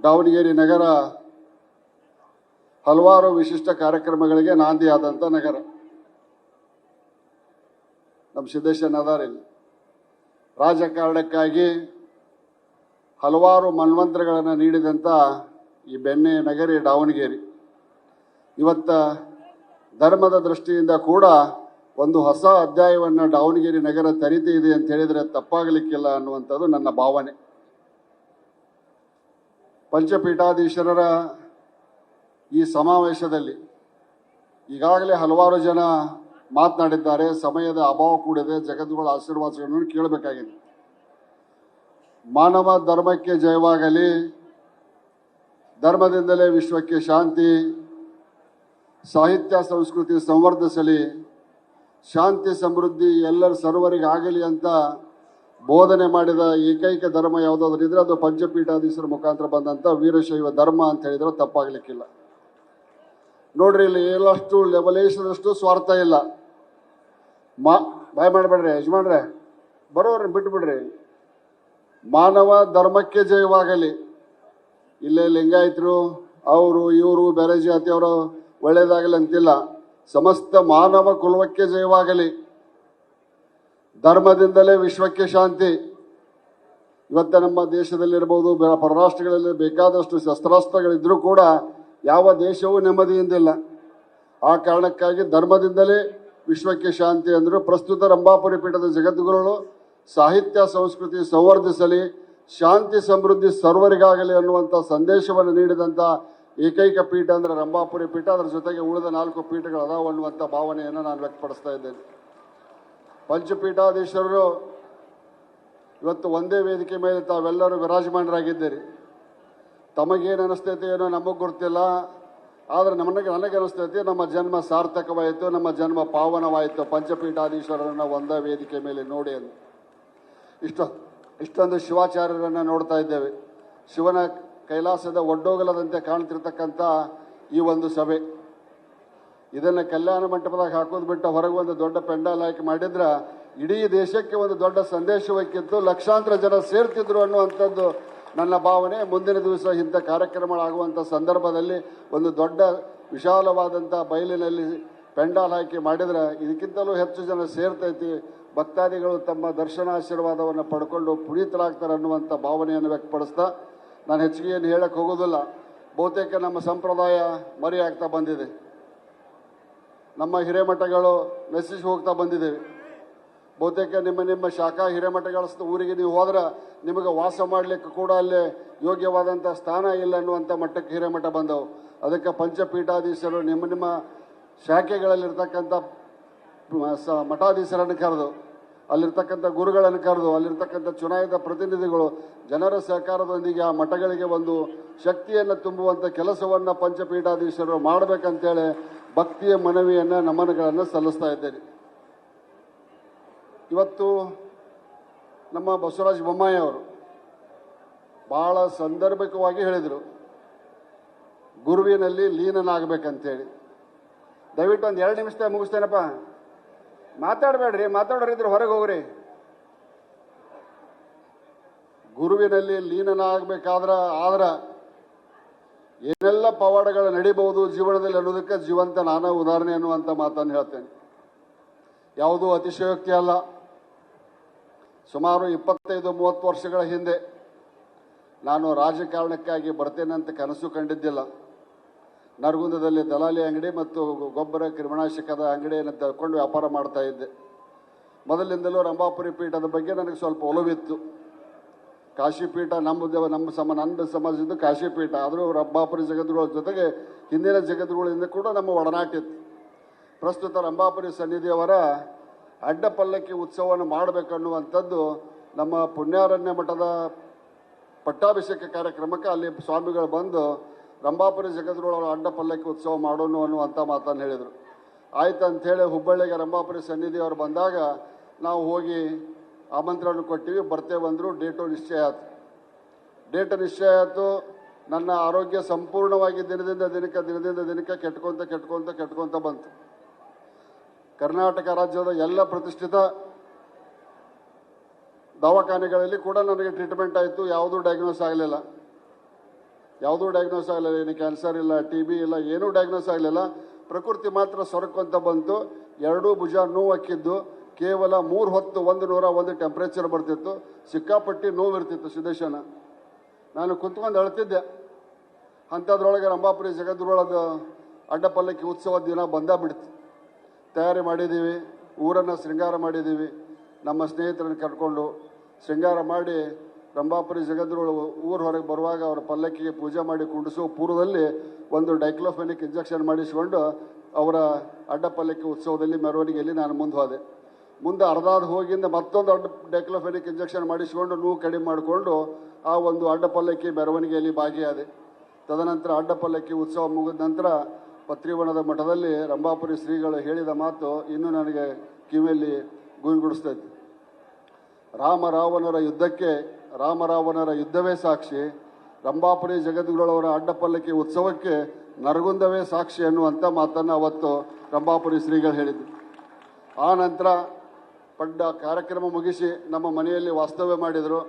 ದಾವಣಗೆರೆ ನಗರ ಹಲವಾರು ವಿಶಿಷ್ಟ ಕಾರ್ಯಕ್ರಮಗಳಿಗೆ ನಾಂದಿಯಾದಂಥ ನಗರ. ನಮ್ಮ ಸಿದ್ದೇಶನ್ ಅದಾರಿಲ್ಲ, ರಾಜಕಾರಣಕ್ಕಾಗಿ ಹಲವಾರು ಮನ್ವಂತರಗಳನ್ನು ನೀಡಿದಂಥ ಈ ಬೆಣ್ಣೆ ನಗರಿ ದಾವಣಗೆರೆ ಇವತ್ತ ಧರ್ಮದ ದೃಷ್ಟಿಯಿಂದ ಕೂಡ ಒಂದು ಹೊಸ ಅಧ್ಯಾಯವನ್ನು ದಾವಣಗೆರೆ ನಗರ ತೆರೀತಿದೆ ಅಂತ ಹೇಳಿದರೆ ತಪ್ಪಾಗಲಿಕ್ಕಿಲ್ಲ ಅನ್ನುವಂಥದ್ದು ನನ್ನ ಭಾವನೆ. ಪಂಚಪೀಠಾಧೀಶರ ಈ ಸಮಾವೇಶದಲ್ಲಿ ಈಗಾಗಲೇ ಹಲವಾರು ಜನ ಮಾತನಾಡಿದ್ದಾರೆ. ಸಮಯದ ಅಭಾವ ಕೂಡಿದೆ, ಜಗದ್ಗುರುಗಳ ಆಶೀರ್ವಾದಗಳನ್ನು ಕೇಳಬೇಕಾಗಿದೆ. ಮಾನವ ಧರ್ಮಕ್ಕೆ ಜಯವಾಗಲಿ, ಧರ್ಮದಿಂದಲೇ ವಿಶ್ವಕ್ಕೆ ಶಾಂತಿ, ಸಾಹಿತ್ಯ ಸಂಸ್ಕೃತಿ ಸಂವರ್ಧಿಸಲಿ, ಶಾಂತಿ ಸಮೃದ್ಧಿ ಎಲ್ಲರ ಸರ್ವರಿಗಾಗಲಿ ಅಂತ ಬೋಧನೆ ಮಾಡಿದ ಏಕೈಕ ಧರ್ಮ ಯಾವುದಾದ್ರೂ ಇದ್ರೆ ಅದು ಪಂಚಪೀಠಾಧೀಶರ ಮುಖಾಂತರ ಬಂದಂಥ ವೀರಶೈವ ಧರ್ಮ ಅಂತ ಹೇಳಿದ್ರೆ ತಪ್ಪಾಗಲಿಕ್ಕಿಲ್ಲ. ನೋಡ್ರಿ, ಇಲ್ಲಿ ಎಲ್ಲಷ್ಟು ಲೆವಲೇಶದಷ್ಟು ಸ್ವಾರ್ಥ ಇಲ್ಲ. ಬಾಯ್ ಮಾಡಬೇಡ್ರಿ ಯಜಮಾನ್ರೆ, ಬರೋವ್ರನ್ನ ಬಿಟ್ಬಿಡ್ರಿ. ಮಾನವ ಧರ್ಮಕ್ಕೆ ಜಯವಾಗಲಿ. ಇಲ್ಲೇ ಲಿಂಗಾಯತರು ಅವರು ಇವರು ಬೇರೆ ಜಾತಿಯವರು ಒಳ್ಳೇದಾಗಲಿ ಅಂತಿಲ್ಲ. ಸಮಸ್ತ ಮಾನವ ಕುಲಕ್ಕೆ ಜಯವಾಗಲಿ, ಧರ್ಮದಿಂದಲೇ ವಿಶ್ವಕ್ಕೆ ಶಾಂತಿ. ಇವತ್ತ ನಮ್ಮ ದೇಶದಲ್ಲಿರ್ಬೋದು, ಪರರಾಷ್ಟ್ರಗಳಲ್ಲಿ ಬೇಕಾದಷ್ಟು ಶಸ್ತ್ರಾಸ್ತ್ರಗಳಿದ್ರೂ ಕೂಡ ಯಾವ ದೇಶವೂ ನೆಮ್ಮದಿಯಿಂದಿಲ್ಲ. ಆ ಕಾರಣಕ್ಕಾಗಿ ಧರ್ಮದಿಂದಲೇ ವಿಶ್ವಕ್ಕೆ ಶಾಂತಿ ಅಂದರು. ಪ್ರಸ್ತುತ ರಂಭಾಪುರಿ ಪೀಠದ ಜಗದ್ಗುರುಗಳು ಸಾಹಿತ್ಯ ಸಂಸ್ಕೃತಿ ಸಂವರ್ಧಿಸಲಿ, ಶಾಂತಿ ಸಮೃದ್ಧಿ ಸರ್ವರಿಗಾಗಲಿ ಅನ್ನುವಂಥ ಸಂದೇಶವನ್ನು ನೀಡಿದಂಥ ಏಕೈಕ ಪೀಠ ಅಂದರೆ ರಂಭಾಪುರಿ ಪೀಠ. ಅದರ ಜೊತೆಗೆ ಉಳಿದ 4 ಪೀಠಗಳು ಅದಾವ ಅನ್ನುವಂಥ ಭಾವನೆಯನ್ನು ನಾನು ವ್ಯಕ್ತಪಡಿಸ್ತಾ ಇದ್ದೇನೆ. ಪಂಚಪೀಠಾಧೀಶರು ಇವತ್ತು ಒಂದೇ ವೇದಿಕೆ ಮೇಲೆ ತಾವೆಲ್ಲರೂ ವಿರಾಜಮಾನರಾಗಿದ್ದೀರಿ. ತಮಗೇನು ಅನಿಸ್ತೈತೆ ಏನೋ ನಮಗೆ ಗೊತ್ತಿಲ್ಲ, ಆದರೆ ನನಗೆ ಅನಿಸ್ತೈತಿ ನಮ್ಮ ಜನ್ಮ ಸಾರ್ಥಕವಾಯಿತು, ನಮ್ಮ ಜನ್ಮ ಪಾವನವಾಯಿತು ಪಂಚಪೀಠಾಧೀಶರನ್ನು ಒಂದೇ ವೇದಿಕೆ ಮೇಲೆ ನೋಡಿ ಅಂತ. ಇಷ್ಟೊಂದು ಶಿವಾಚಾರ್ಯರನ್ನು ನೋಡ್ತಾ ಇದ್ದೇವೆ. ಶಿವನ ಕೈಲಾಸದ ಒಡ್ಡೋಗಲದಂತೆ ಕಾಣ್ತಿರ್ತಕ್ಕಂಥ ಈ ಒಂದು ಸಭೆ, ಇದನ್ನು ಕಲ್ಯಾಣ ಮಂಟಪದಾಗ ಹಾಕೋದು ಬಿಟ್ಟು ಹೊರಗೆ ಒಂದು ದೊಡ್ಡ ಪೆಂಡಾಲ್ ಹಾಕಿ ಮಾಡಿದ್ರೆ ಇಡೀ ದೇಶಕ್ಕೆ ಒಂದು ದೊಡ್ಡ ಸಂದೇಶವಕ್ಕಿತ್ತು, ಲಕ್ಷಾಂತರ ಜನ ಸೇರ್ತಿದ್ರು ಅನ್ನುವಂಥದ್ದು ನನ್ನ ಭಾವನೆ. ಮುಂದಿನ ದಿವಸ ಇಂಥ ಕಾರ್ಯಕ್ರಮಗಳಾಗುವಂಥ ಸಂದರ್ಭದಲ್ಲಿ ಒಂದು ದೊಡ್ಡ ವಿಶಾಲವಾದಂಥ ಬಯಲಿನಲ್ಲಿ ಪೆಂಡಾಲ್ ಹಾಕಿ ಮಾಡಿದ್ರೆ ಇದಕ್ಕಿಂತಲೂ ಹೆಚ್ಚು ಜನ ಸೇರ್ತೈತಿ. ಭಕ್ತಾದಿಗಳು ತಮ್ಮ ದರ್ಶನಾಶೀರ್ವಾದವನ್ನು ಪಡ್ಕೊಂಡು ಪುನೀತರಾಗ್ತಾರೆ ಅನ್ನುವಂಥ ಭಾವನೆಯನ್ನು ವ್ಯಕ್ತಪಡಿಸ್ತಾ ನಾನು ಹೆಚ್ಚಿಗೆ ಏನು ಹೇಳಕ್ಕೆ ಹೋಗೋದಿಲ್ಲ. ಬಹುತೇಕ ನಮ್ಮ ಸಂಪ್ರದಾಯ ಮರೆಯಾಗ್ತಾ ಬಂದಿದೆ. ನಮ್ಮ ಹಿರೇಮಠಗಳು ನಶಿಸಿ ಹೋಗ್ತಾ ಬಂದಿದ್ದೇವೆ. ಬಹುತೇಕ ನಿಮ್ಮ ಶಾಖಾ ಹಿರೇಮಠಗಳ ಊರಿಗೆ ನೀವು ಹೋದ್ರೆ ನಿಮಗೆ ವಾಸ ಮಾಡಲಿಕ್ಕೆ ಕೂಡ ಅಲ್ಲಿ ಯೋಗ್ಯವಾದಂಥ ಸ್ಥಾನ ಇಲ್ಲ ಅನ್ನುವಂಥ ಮಟ್ಟಕ್ಕೆ ಹಿರೇಮಠ ಬಂದವು. ಅದಕ್ಕೆ ಪಂಚಪೀಠಾಧೀಶರು ನಿಮ್ಮ ಶಾಖೆಗಳಲ್ಲಿರ್ತಕ್ಕಂಥ ಮಠಾಧೀಶರನ್ನು ಕರೆದು, ಅಲ್ಲಿರ್ತಕ್ಕಂಥ ಗುರುಗಳನ್ನು ಕರೆದು, ಅಲ್ಲಿರ್ತಕ್ಕಂಥ ಚುನಾಯಿತ ಪ್ರತಿನಿಧಿಗಳು ಜನರ ಸಹಕಾರದೊಂದಿಗೆ ಆ ಮಠಗಳಿಗೆ ಒಂದು ಶಕ್ತಿಯನ್ನು ತುಂಬುವಂಥ ಕೆಲಸವನ್ನು ಪಂಚಪೀಠಾಧೀಶರು ಮಾಡಬೇಕಂತೇಳಿ ಭಕ್ತಿಯ ಮನವಿಯನ್ನು ನಮನಗಳನ್ನು ಸಲ್ಲಿಸ್ತಾ ಇದ್ದೇನೆ. ಇವತ್ತು ನಮ್ಮ ಬಸವರಾಜ ಬೊಮ್ಮಾಯಿ ಅವರು ಬಹಳ ಸಂದರ್ಭಿಕವಾಗಿ ಹೇಳಿದರು, ಗುರುವಿನಲ್ಲಿ ಲೀನನಾಗಬೇಕಂತೇಳಿ. ದಯವಿಟ್ಟು ಒಂದು 2 ನಿಮಿಷದಾಗ ಮುಗಿಸ್ತೇನಪ್ಪ. ಮಾತಾಡಬೇಡ್ರಿ, ಮಾತಾಡೋರಿದ್ರೆ ಹೊರಗೆ ಹೋಗ್ರಿ. ಗುರುವಿನಲ್ಲಿ ಲೀನನಾಗಬೇಕಾದ್ರೆ ಏನೆಲ್ಲ ಪವಾಡಗಳು ನಡೀಬಹುದು ಜೀವನದಲ್ಲಿ ಅನ್ನೋದಕ್ಕೆ ಜೀವಂತ ನಾನಾ ಉದಾಹರಣೆ ಅನ್ನುವಂಥ ಮಾತನ್ನು ಹೇಳ್ತೇನೆ. ಯಾವುದೂ ಅತಿಶಯೋಕ್ತಿ ಅಲ್ಲ. ಸುಮಾರು 25-30 ವರ್ಷಗಳ ಹಿಂದೆ ನಾನು ರಾಜಕಾರಣಕ್ಕಾಗಿ ಬರ್ತೇನೆ ಅಂತ ಕನಸು ಕಂಡಿದ್ದಿಲ್ಲ. ನರಗುಂದದಲ್ಲಿ ದಲಾಲಿ ಅಂಗಡಿ ಮತ್ತು ಗೊಬ್ಬರ ಕ್ರಿಮಿನಾಶಕದ ಅಂಗಡಿಯನ್ನು ತಗೊಂಡು ವ್ಯಾಪಾರ ಮಾಡ್ತಾ ಇದ್ದೆ. ಮೊದಲಿಂದಲೂ ರಂಭಾಪುರಿ ಪೀಠದ ಬಗ್ಗೆ ನನಗೆ ಸ್ವಲ್ಪ ಒಲವಿತ್ತು. ಕಾಶಿಪೀಠ ನನ್ನ ಸಮಾಜದಿಂದ ಕಾಶಿಪೀಠ ಆದರೂ ರಂಭಾಪುರಿ ಜಗದ್ಗುರುಗಳ ಜೊತೆಗೆ ಹಿಂದಿನ ಜಗದ್ಗುರುಗಳಿಂದ ಕೂಡ ನಮ್ಮ ಒಡನಾಟ ಇತ್ತು. ಪ್ರಸ್ತುತ ರಂಭಾಪುರಿ ಸನ್ನಿಧಿಯವರ ಅಡ್ಡಪಲ್ಲಕ್ಕಿ ಉತ್ಸವವನ್ನು ಮಾಡಬೇಕನ್ನುವಂಥದ್ದು ನಮ್ಮ ಪುಣ್ಯಾರಣ್ಯ ಮಠದ ಪಟ್ಟಾಭಿಷೇಕ ಕಾರ್ಯಕ್ರಮಕ್ಕೆ ಅಲ್ಲಿ ಸ್ವಾಮಿಗಳು ಬಂದು ರಂಭಾಪುರಿ ಜಗದ್ಗುರುಗಳ ಅಡ್ಡಪಲ್ಲಕ್ಕಿ ಉತ್ಸವ ಮಾಡೋಣ ಅನ್ನುವಂಥ ಮಾತನ್ನು ಹೇಳಿದರು. ಆಯ್ತು ಅಂಥೇಳಿ ಹುಬ್ಬಳ್ಳಿಗೆ ರಂಭಾಪುರಿ ಸನ್ನಿಧಿಯವರು ಬಂದಾಗ ನಾವು ಹೋಗಿ ಆಮಂತ್ರಣ ಕೊಟ್ಟಿವಿ, ಬರ್ತೇವೆ ಅಂದರು. ಡೇಟು ನಿಶ್ಚಯ ಆಯಿತು. ನನ್ನ ಆರೋಗ್ಯ ಸಂಪೂರ್ಣವಾಗಿ ದಿನದಿಂದ ದಿನಕ್ಕೆ ಕೆಟ್ಕೊಂತ ಬಂತು. ಕರ್ನಾಟಕ ರಾಜ್ಯದ ಎಲ್ಲ ಪ್ರತಿಷ್ಠಿತ ದವಾಖಾನೆಗಳಲ್ಲಿ ಕೂಡ ನನಗೆ ಟ್ರೀಟ್ಮೆಂಟ್ ಆಯಿತು, ಯಾವುದೂ ಡಯಾಗ್ನೋಸ್ ಆಗಲಿಲ್ಲ. ಯಾವುದೂ ಡಯಾಗ್ನೋಸ್ ಆಗಲಿಲ್ಲ, ಏನು ಕ್ಯಾನ್ಸರ್ ಇಲ್ಲ, TB ಇಲ್ಲ, ಏನೂ ಡಯಾಗ್ನೋಸ್ ಆಗಲಿಲ್ಲ. ಪ್ರಕೃತಿ ಮಾತ್ರ ಸೊರಕೊಂತ ಬಂತು. ಎರಡೂ ಭುಜ ನೋವು ಹಾಕಿದ್ದು. ಕೇವಲ 3 ಹೊತ್ತು 101 ಟೆಂಪ್ರೇಚರ್ ಬರ್ತಿತ್ತು. ಸಿಕ್ಕಾಪಟ್ಟಿ ನೋವು ಇರ್ತಿತ್ತು ಸಿದ್ದೇಶನ. ನಾನು ಕುಂತ್ಕೊಂಡು ಅಳ್ತಿದ್ದೆ. ಅಂಥದ್ರೊಳಗೆ ರಂಭಾಪುರಿ ಜಗದ್ಗುರುಳದ ಅಡ್ಡಪಲ್ಲಕ್ಕಿ ಉತ್ಸವದ ದಿನ ಬಿಡ್ತು. ತಯಾರಿ ಮಾಡಿದ್ದೀವಿ, ಊರನ್ನು ಶೃಂಗಾರ ಮಾಡಿದ್ದೀವಿ. ನಮ್ಮ ಸ್ನೇಹಿತರನ್ನು ಕರ್ಕೊಂಡು ಶೃಂಗಾರ ಮಾಡಿ ರಂಭಾಪುರಿ ಜಗದ್ಗುರುಳು ಊರ ಹೊರಗೆ ಬರುವಾಗ ಅವರ ಪಲ್ಲಕ್ಕಿಗೆ ಪೂಜೆ ಮಾಡಿ ಕುಂಡಿಸೋ ಪೂರ್ವದಲ್ಲಿ ಒಂದು ಡೈಕ್ಲೋಫೆನಿಕ್ ಇಂಜೆಕ್ಷನ್ ಮಾಡಿಸಿಕೊಂಡು ಅವರ ಅಡ್ಡಪಲ್ಲಕ್ಕಿ ಉತ್ಸವದಲ್ಲಿ ಮೆರವಣಿಗೆಯಲ್ಲಿ ನಾನು ಮುಂದೆ ಹೋದೆ. ಮುಂದೆ ಅರ್ಧಾದ ಹೋಗಿಂದ ಮತ್ತೊಂದು ಡೈಕ್ಲೋಫೆನಿಕ್ ಇಂಜೆಕ್ಷನ್ ಮಾಡಿಸಿಕೊಂಡು ನೋವು ಕಡಿಮೆ ಮಾಡಿಕೊಂಡು ಆ ಒಂದು ಅಡ್ಡಪಲ್ಲಕ್ಕಿ ಮೆರವಣಿಗೆಯಲ್ಲಿ ಭಾಗಿಯಾದೆ. ತದನಂತರ ಅಡ್ಡಪಲ್ಲಕ್ಕಿ ಉತ್ಸವ ಮುಗಿದ ನಂತರ ಪತ್ರಿವನದ ಮಠದಲ್ಲಿ ರಂಭಾಪುರಿ ಶ್ರೀಗಳು ಹೇಳಿದ ಮಾತು ಇನ್ನೂ ನನಗೆ ಕಿವಿಯಲ್ಲಿ ಗುಂಗುಡಿಸ್ತೈತಿ. ರಾಮರಾವಣರ ಯುದ್ಧವೇ ಸಾಕ್ಷಿ, ರಂಭಾಪುರಿ ಜಗದ್ಗುರುಳವರ ಅಡ್ಡಪಲ್ಲಕ್ಕಿ ಉತ್ಸವಕ್ಕೆ ನರಗುಂದವೇ ಸಾಕ್ಷಿ ಅನ್ನುವಂಥ ಮಾತನ್ನು ಅವತ್ತು ರಂಭಾಪುರಿ ಶ್ರೀಗಳು ಹೇಳಿದರು. ಆ ನಂತರ ಕಾರ್ಯಕ್ರಮ ಮುಗಿಸಿ ನಮ್ಮ ಮನೆಯಲ್ಲಿ ವಾಸ್ತವ್ಯ ಮಾಡಿದರು.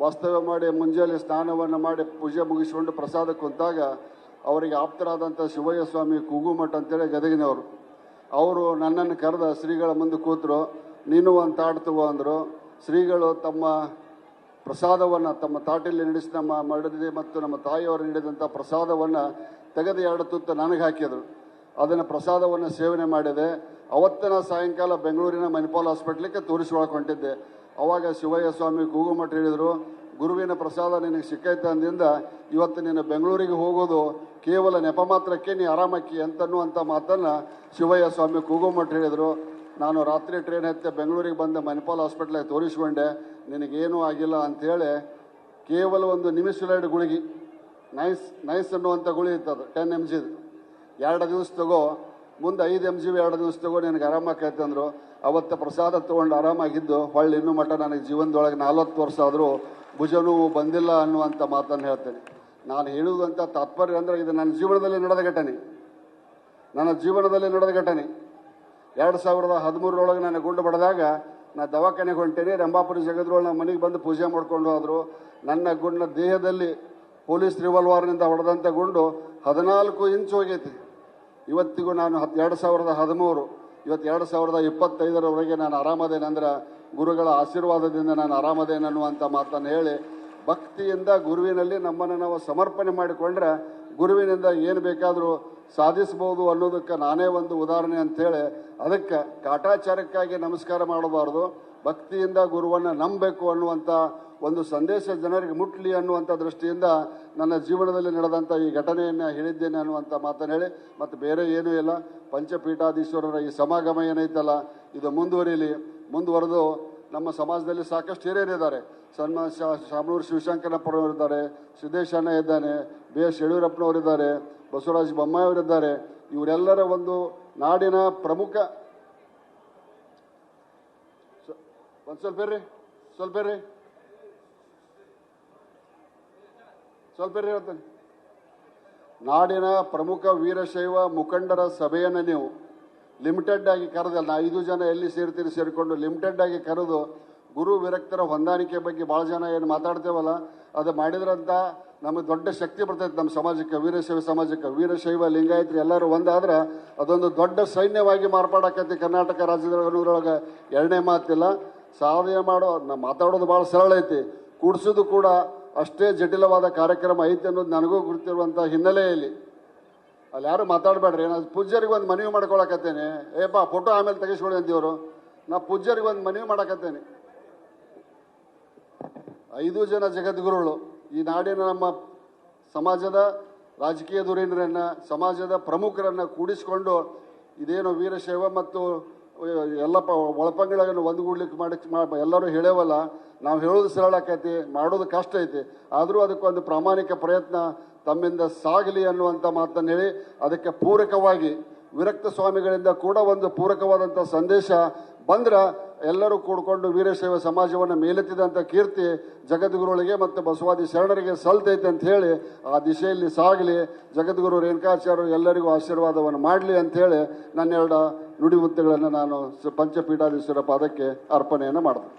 ವಾಸ್ತವ್ಯ ಮಾಡಿ ಮುಂಜಾನೆ ಸ್ನಾನವನ್ನು ಮಾಡಿ ಪೂಜೆ ಮುಗಿಸಿಕೊಂಡು ಪ್ರಸಾದ ಕುಂತಾಗ ಅವರಿಗೆ ಆಪ್ತರಾದಂಥ ಶಿವಯ್ಯ ಸ್ವಾಮಿ ಕೂಗುಮಠ ಅಂತೇಳಿ ಗದಗಿನವರು, ಅವರು ನನ್ನನ್ನು ಕರೆದ ಶ್ರೀಗಳ ಮುಂದೆ ಕೂತರು. ನೀನು ಒಂದು ತಾಟ್ ತಗೋ ಅಂದರು. ಶ್ರೀಗಳು ತಮ್ಮ ಪ್ರಸಾದವನ್ನು ತಮ್ಮ ತಾಟಿಯಲ್ಲಿ ನಡೆಸಿ ನಮ್ಮ ಮಡದಿ ಮತ್ತು ನಮ್ಮ ತಾಯಿಯವರು ನೀಡಿದಂಥ ಪ್ರಸಾದವನ್ನು ತೆಗೆದು 2 ತುತ್ತು ನನಗೆ ಹಾಕಿದರು. ಅದನ್ನು ಪ್ರಸಾದವನ್ನು ಸೇವನೆ ಮಾಡಿದೆ. ಅವತ್ತಿನ ಸಾಯಂಕಾಲ ಬೆಂಗಳೂರಿನ ಮಣಿಪಾಲ್ ಹಾಸ್ಪಿಟ್ಲಿಗೆ ತೋರಿಸ್ಕೊಳಕ್ಕೆ ಹೊಂಟಿದ್ದೆ. ಅವಾಗ ಶಿವಯ್ಯ ಸ್ವಾಮಿ ಕೂಗುಮಠ ಹೇಳಿದರು, ಗುರುವಿನ ಪ್ರಸಾದ ನಿನಗೆ ಸಿಕ್ಕೈತೆ ಅಂದಿಂದ ಇವತ್ತು ನೀನು ಬೆಂಗಳೂರಿಗೆ ಹೋಗೋದು ಕೇವಲ ನೆಪ ಮಾತ್ರಕ್ಕೆ ನೀ ಆರಾಮಕ್ಕಿ ಅಂತನ್ನುವಂಥ ಮಾತನ್ನು ಶಿವಯ್ಯ ಸ್ವಾಮಿ ಕೂಗುಮಠ ಹೇಳಿದರು. ನಾನು ರಾತ್ರಿ ಟ್ರೈನ್ ಹತ್ತಿ ಬೆಂಗಳೂರಿಗೆ ಬಂದ ಮಣಿಪಾಲ್ ಹಾಸ್ಪಿಟ್ಲಿಗೆ ತೋರಿಸ್ಕೊಂಡೆ. ನಿನಗೇನೂ ಆಗಿಲ್ಲ ಅಂಥೇಳಿ ಕೇವಲ ಒಂದು ನಿಮಿಷಲೈಡ್ ಗುಳಿಗೆ ನೈಸ್ ಅನ್ನುವಂಥ ಗುಳಿ ಇರ್ತದೆ 10 mg 2 ದಿವಸ ತಗೋ, ಮುಂದೆ 5 mg 2 ದಿವಸ ತಗೋ, ನಿನಗೆ ಆರಾಮಾಕೈತೆ ಅಂದರು. ಅವತ್ತು ಪ್ರಸಾದ ತೊಗೊಂಡು ಆರಾಮಾಗಿದ್ದು ಹೊಳ್ಳಿ ಇನ್ನೂ ಮಟ್ಟ ನನಗೆ ಜೀವನದೊಳಗೆ 40 ವರ್ಷ ಆದರೂ ಭುಜ ನೋವು ಬಂದಿಲ್ಲ ಅನ್ನುವಂಥ ಮಾತನ್ನು ಹೇಳ್ತೇನೆ. ನಾನು ಹೇಳುವುದಂಥ ತಾತ್ಪರ್ಯ ಅಂದರೆ ಇದು ನನ್ನ ಜೀವನದಲ್ಲಿ ನಡೆದ ಘಟನೆ. 2013 ನನಗೆ ಗುಂಡು ಬಡಿದಾಗ ನಾ ದವಾಖಾನೆಗೆ ಹೊಂಟೇನೆ. ರಂಭಾಪುರಿ ಜಗದ್ಗುರುಳು ನಮ್ಮ ಮನೆಗೆ ಬಂದು ಪೂಜೆ ಮಾಡ್ಕೊಂಡು ಹೋದರು. ನನ್ನ ಗುಂಡಿನ ದೇಹದಲ್ಲಿ ಪೊಲೀಸ್ ರಿವಾಲ್ವರ್ನಿಂದ ಹೊಡೆದಂಥ ಗುಂಡು 14 ಇಂಚ್ ಹೋಗೈತಿ. ಇವತ್ತಿಗೂ ನಾನು 2013 ಇವತ್ತು 2025ರವರೆಗೆ ನಾನು ಆರಾಮದೇನೆ ಅಂದ್ರೆ ಗುರುಗಳ ಆಶೀರ್ವಾದದಿಂದ ನಾನು ಆರಾಮದೇನೆ ಅನ್ನುವಂಥ ಮಾತನ್ನು ಹೇಳಿ, ಭಕ್ತಿಯಿಂದ ಗುರುವಿನಲ್ಲಿ ನಮ್ಮನ್ನು ನಾವು ಸಮರ್ಪಣೆ ಮಾಡಿಕೊಂಡ್ರೆ ಗುರುವಿನಿಂದ ಏನು ಬೇಕಾದರೂ ಸಾಧಿಸಬಹುದು ಅನ್ನೋದಕ್ಕೆ ನಾನೇ ಒಂದು ಉದಾಹರಣೆ ಅಂಥೇಳಿ, ಅದಕ್ಕೆ ಕಾಟಾಚಾರಕ್ಕಾಗಿ ನಮಸ್ಕಾರ ಮಾಡಬಾರ್ದು, ಭಕ್ತಿಯಿಂದ ಗುರುವನ್ನು ನಂಬಬೇಕು ಅನ್ನುವಂಥ ಒಂದು ಸಂದೇಶ ಜನರಿಗೆ ಮುಟ್ಲಿ ಅನ್ನುವಂಥ ದೃಷ್ಟಿಯಿಂದ ನನ್ನ ಜೀವನದಲ್ಲಿ ನಡೆದಂಥ ಈ ಘಟನೆಯನ್ನು ಹೇಳಿದ್ದೇನೆ ಅನ್ನುವಂಥ ಮಾತನ್ನು ಹೇಳಿ, ಮತ್ತು ಬೇರೆ ಏನೂ ಇಲ್ಲ. ಪಂಚಪೀಠಾಧೀಶ್ವರರ ಈ ಸಮಾಗಮ ಏನೈತಲ್ಲ ಇದು ಮುಂದುವರೆದು ನಮ್ಮ ಸಮಾಜದಲ್ಲಿ ಸಾಕಷ್ಟು ಹಿರಿಯರಿದ್ದಾರೆ. ಸನ್ಮಾನ ಶಾಮನೂರು ಶಿವಶಂಕರಪ್ಪನವರಿದ್ದಾರೆ, ಸಿದ್ದೇಶಣ್ಣ ಇದ್ದಾನೆ, BS ಯಡಿಯೂರಪ್ಪನವರಿದ್ದಾರೆ, ಬಸವರಾಜ ಬೊಮ್ಮಾಯಿ ಅವರಿದ್ದಾರೆ. ಇವರೆಲ್ಲರ ಒಂದು ನಾಡಿನ ಪ್ರಮುಖ ಸ್ವಲ್ಪ ಹೇಳ್ತೇನೆ. ನಾಡಿನ ಪ್ರಮುಖ ವೀರಶೈವ ಮುಖಂಡರ ಸಭೆಯನ್ನು ನೀವು ಲಿಮಿಟೆಡ್ ಆಗಿ ಕರೆದಲ್ಲ, ನಾ 5 ಜನ ಎಲ್ಲಿ ಸೇರ್ತೀರಿ ಸೇರಿಕೊಂಡು ಲಿಮಿಟೆಡ್ ಆಗಿ ಕರೆದು ಗುರು ವಿರಕ್ತರ ಹೊಂದಾಣಿಕೆ ಬಗ್ಗೆ ಭಾಳ ಜನ ಏನು ಮಾತಾಡ್ತೇವಲ್ಲ ಅದು ಮಾಡಿದ್ರಂತ ನಮಗೆ ದೊಡ್ಡ ಶಕ್ತಿ ಬರ್ತೈತೆ. ನಮ್ಮ ಸಮಾಜಕ್ಕೆ, ವೀರಶೈವ ಸಮಾಜಕ್ಕೆ, ವೀರಶೈವ ಲಿಂಗಾಯತರು ಎಲ್ಲರೂ ಒಂದಾದ್ರೆ ಅದೊಂದು ದೊಡ್ಡ ಸೈನ್ಯವಾಗಿ ಮಾರ್ಪಾಡಾಕೈತಿ ಕರ್ನಾಟಕ ರಾಜ್ಯದೊಳಗೆ. ಎರಡನೇ ಮಾತಿಲ್ಲ. ಸಾಧನೆ ಮಾತಾಡೋದು ಭಾಳ ಸರಳ ಐತಿ, ಕೂಡಿಸೋದು ಕೂಡ ಅಷ್ಟೇ ಜಟಿಲವಾದ ಕಾರ್ಯಕ್ರಮ ಐತಿ ಅನ್ನೋದು ನನಗೂ ಗುರುತಿರುವಂಥ ಹಿನ್ನೆಲೆಯಲ್ಲಿ ಅಲ್ಲಿ ಯಾರು ಮಾತಾಡಬೇಡ್ರಿ. ನಾನು ಪೂಜ್ಯರಿಗೆ ಒಂದು ಮನವಿ ಮಾಡ್ಕೊಳಕತ್ತೇನೆ. ಫೋಟೋ ಆಮೇಲೆ ತೆಗಿಸ್ಕೊಳ್ಳಿ ಅಂತೀವರು. ನಾ ಪೂಜ್ಯರಿಗೆ ಒಂದು ಮನವಿ ಮಾಡಕತ್ತೇನೆ. 5 ಜನ ಜಗದ್ಗುರುಗಳು ಈ ನಾಡಿನ ನಮ್ಮ ಸಮಾಜದ ರಾಜಕೀಯ ಧುರೀಣರನ್ನ, ಸಮಾಜದ ಪ್ರಮುಖರನ್ನ ಕೂಡಿಸಿಕೊಂಡು ಇದೇನು ವೀರಶೈವ ಮತ್ತು ಎಲ್ಲ ಒಳಪಂಗಡಗಳನ್ನು ಒಂದುಗೂಡ್ಲಿಕ್ಕೆ ಎಲ್ಲರೂ ಹೇಳೇವಲ್ಲ, ನಾವು ಹೇಳೋದು ಸರಳ ಆಕೈತಿ, ಮಾಡೋದು ಕಷ್ಟ ಐತಿ. ಆದರೂ ಅದಕ್ಕೊಂದು ಪ್ರಾಮಾಣಿಕ ಪ್ರಯತ್ನ ತಮ್ಮಿಂದ ಸಾಗಲಿ ಅನ್ನುವಂಥ ಮಾತನ್ನು ಹೇಳಿ, ಅದಕ್ಕೆ ಪೂರಕವಾಗಿ ವಿರಕ್ತ ಸ್ವಾಮಿಗಳಿಂದ ಕೂಡ ಒಂದು ಪೂರಕವಾದಂಥ ಸಂದೇಶ ಬಂದ್ರೆ ಎಲ್ಲರೂ ಕೂಡಿಕೊಂಡು ವೀರಶೈವ ಸಮಾಜವನ್ನು ಮೇಲೆತ್ತಿದಂಥ ಕೀರ್ತಿ ಜಗದ್ಗುರುಗಳಿಗೆ ಮತ್ತು ಬಸವಾದಿ ಶರಣರಿಗೆ ಸಲ್ತೈತೆ ಅಂತ ಹೇಳಿ ಆ ದಿಶೆಯಲ್ಲಿ ಸಾಗಲಿ. ಜಗದ್ಗುರು ರೇಣುಕಾಚಾರ್ಯರು ಎಲ್ಲರಿಗೂ ಆಶೀರ್ವಾದವನ್ನು ಮಾಡಲಿ ಅಂಥೇಳಿ ನನ್ನೆರಡು ನುಡಿಮುತ್ತುಗಳನ್ನು ನಾನು ಪಂಚಪೀಠಾಧೀಶ್ವರ ಪಾದಕ್ಕೆ ಅರ್ಪಣೆಯನ್ನು ಮಾಡಿದೆ.